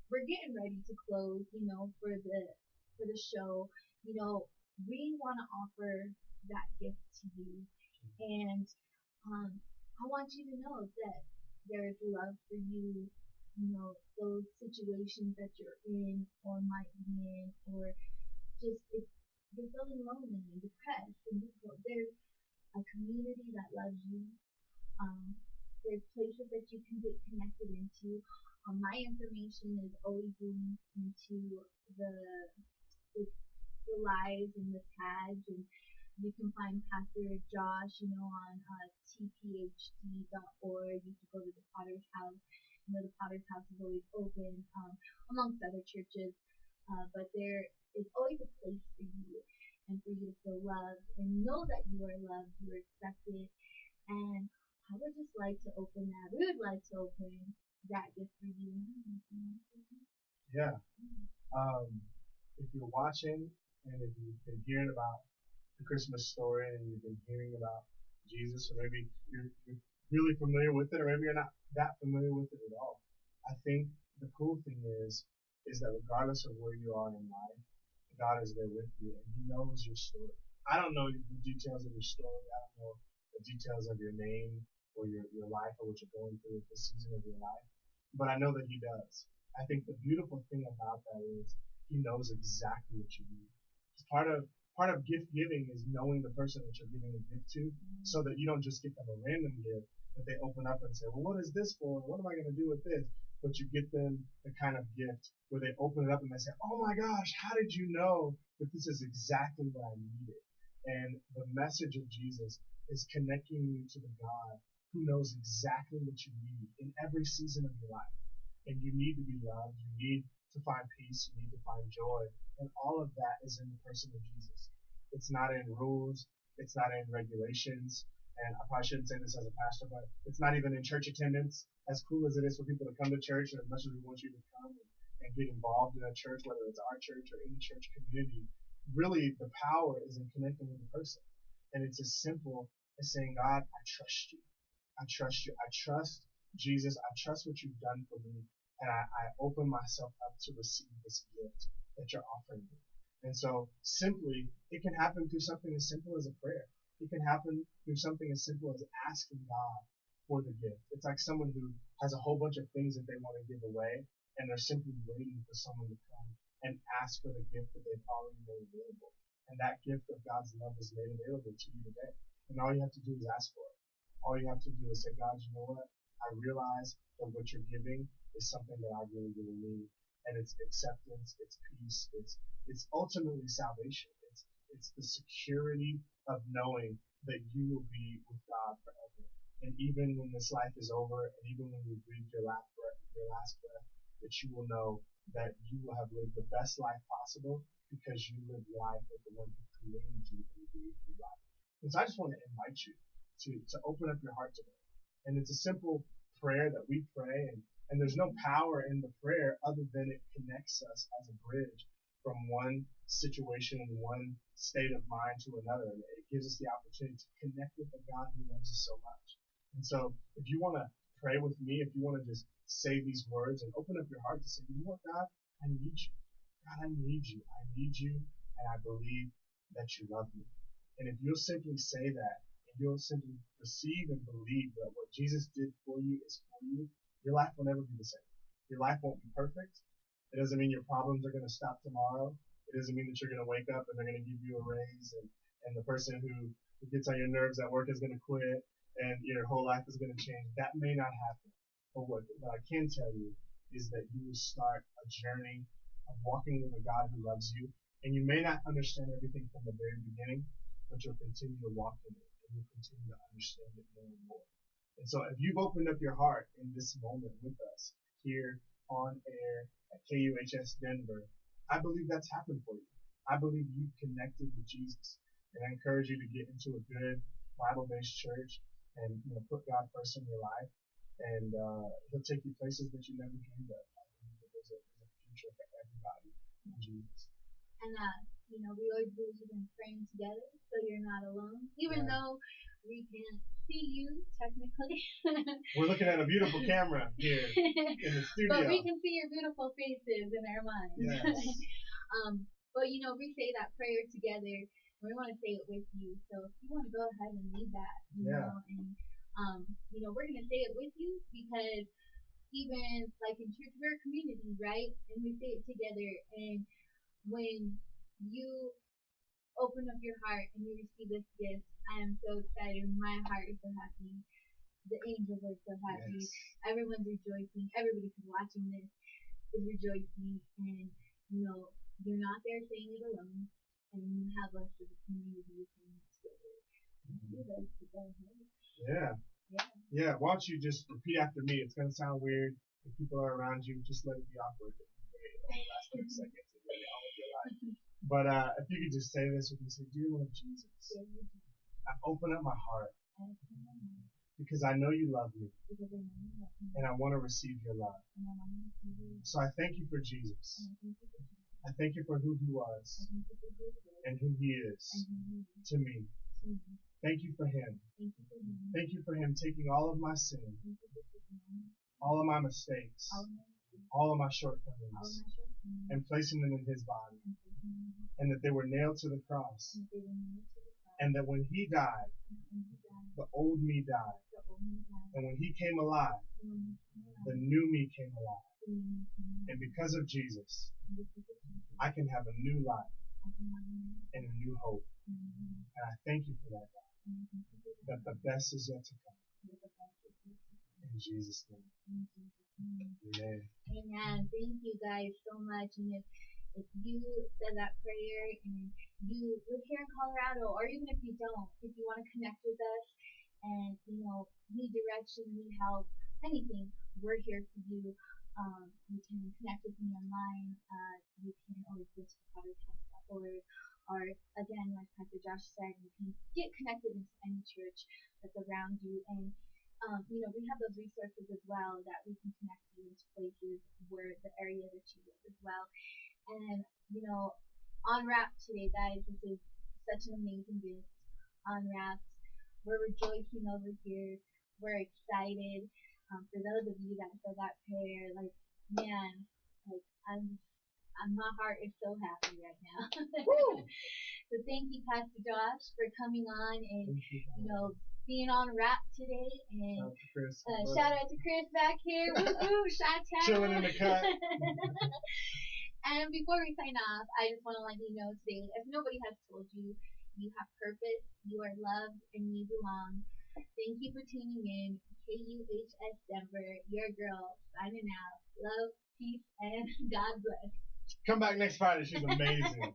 we're getting ready to close, for the show, we want to offer that gift to you. And I want you to know that there is love for you, those situations that you're in or might be in, or just if you're feeling lonely and depressed and difficult, there's a community that loves you. There's places that you can get connected into. My information is always linked into the lives and the tags, and you can find Pastor Josh, on tphd.org. You can go to the Potter's House. The Potter's House is always open, amongst other churches. But there is always a place for you, and for you to feel loved and know that you are loved, you are accepted. And I would just like to open that. We would like to open that gift for you. Yeah. If you're watching, and if you've been hearing about the Christmas story, and you've been hearing about Jesus, or maybe you're really familiar with it, or maybe you're not that familiar with it at all, I think the cool thing is that regardless of where you are in life, God is there with you, and he knows your story. I don't know the details of your story. I don't know the details of your name or your life, or what you're going through at this season of your life, but I know that he does. I think the beautiful thing about that is he knows exactly what you need. Part of gift giving is knowing the person that you're giving a gift to, so that you don't just get them a random gift that they open up and say, well, what is this for? What am I going to do with this? But you get them the kind of gift where they open it up and they say, oh my gosh, how did you know that this is exactly what I needed? And the message of Jesus is connecting you to the God who knows exactly what you need in every season of your life. And you need to be loved. You need to find peace. You need to find joy. And all of that is in the person of Jesus. It's not in rules. It's not in regulations. And I probably shouldn't say this as a pastor, but it's not even in church attendance. As cool as it is for people to come to church, and as much as we want you to come and get involved in a church, whether it's our church or any church community, really the power is in connecting with the person. And it's as simple as saying, God, I trust you. I trust you. I trust Jesus, I trust what you've done for me, and I open myself up to receive this gift that you're offering me. And so simply, it can happen through something as simple as a prayer. It can happen through something as simple as asking God for the gift. It's like someone who has a whole bunch of things that they want to give away, and they're simply waiting for someone to come and ask for the gift that they've already made available. And that gift of God's love is made available to you today. And all you have to do is ask for it. All you have to do is say, God, you know what? I realize that what you're giving is something that I really, really need. And it's acceptance, it's peace, it's ultimately salvation. It's the security of knowing that you will be with God forever. And even when this life is over, and even when you breathe your last breath, that you will know that you will have lived the best life possible because you lived life with the one who created you and gave you life. And so I just want to invite you to open up your heart today. And it's a simple prayer that we pray, and there's no power in the prayer other than it connects us as a bridge from one situation and one state of mind to another. And it gives us the opportunity to connect with a God who loves us so much. And so if you want to pray with me, if you want to just say these words and open up your heart to say, you know what, God, I need you. God, I need you. I need you, and I believe that you love me. And if you'll simply say that, and you'll simply receive and believe that what Jesus did for you is for you, your life will never be the same. Your life won't be perfect. It doesn't mean your problems are going to stop tomorrow. It doesn't mean that you're going to wake up and they're going to give you a raise, and the person who gets on your nerves at work is going to quit, and your whole life is going to change. That may not happen. But what I can tell you is that you will start a journey of walking with a God who loves you. And you may not understand everything from the very beginning, but you'll continue to walk in it, and you'll continue to understand it more and more. And so if you've opened up your heart in this moment with us here on air at KUHS Denver, I believe that's happened for you. I believe you've connected with Jesus. And I encourage you to get into a good Bible-based church and put God first in your life. And he'll take you places that you never dreamed of. I believe that there's a future for everybody in Jesus. And we always believe in praying together, so you're not alone. Even though we can't see you technically. We're looking at a beautiful camera here in the studio. But we can see your beautiful faces in our minds. Yes. But we say that prayer together, and we want to say it with you. So if you want to go ahead and lead that, you know, and we're going to say it with you because even like in church, we're a community, right? And we say it together. And when you open up your heart and you receive this gift, I am so excited. My heart is so happy. The angels are so happy. Yes. Everyone's rejoicing. Everybody who's watching this is rejoicing. And, you're not there saying it alone. And you have us as a community coming together. Yeah. Why don't you just repeat after me? It's going to sound weird. If people are around you, just let it be awkward. The last 30 seconds is really all of your life. But if you could just say this with me, say, dear Lord Jesus, I open up my heart because I know you love me and I want to receive your love. So I thank you for Jesus. I thank you for who he was and who he is to me. Thank you for him. Thank you for him taking all of my sin, all of my mistakes, all of my shortcomings, and placing them in his body. And that they were nailed to the cross. And that when he died, the old me died. And when he came alive, the new me came alive. And because of Jesus, I can have a new life and a new hope. And I thank you for that, God. That the best is yet to come. In Jesus' name. Amen. Amen. Thank you guys so much. And if you said that prayer and you live here in Colorado, or even if you don't, if you want to connect with us and need direction, need help, anything, we're here for you. You can connect with me online. You can always go to pottershouse.org, or again, like Pastor Josh said, you can get connected into any church that's around you. And we have those resources as well that we can connect you into places where the area that you live as well. And on Wrap today, guys, this is such an amazing gift. On Wrap, we're rejoicing over here. We're excited. For those of you that said that prayer, like, man, like, my heart is so happy right now. So thank you, Pastor Josh, for coming on and, being on rap today. And shout out to Chris back here. Woo woo, Chi-town. Chilling in the cut. And before we sign off, I just want to let you know today, if nobody has told you, you have purpose, you are loved, and you belong. Thank you for tuning in. KUHS Denver, your girl, signing out. Love, peace, and God bless. Come back next Friday. She's amazing.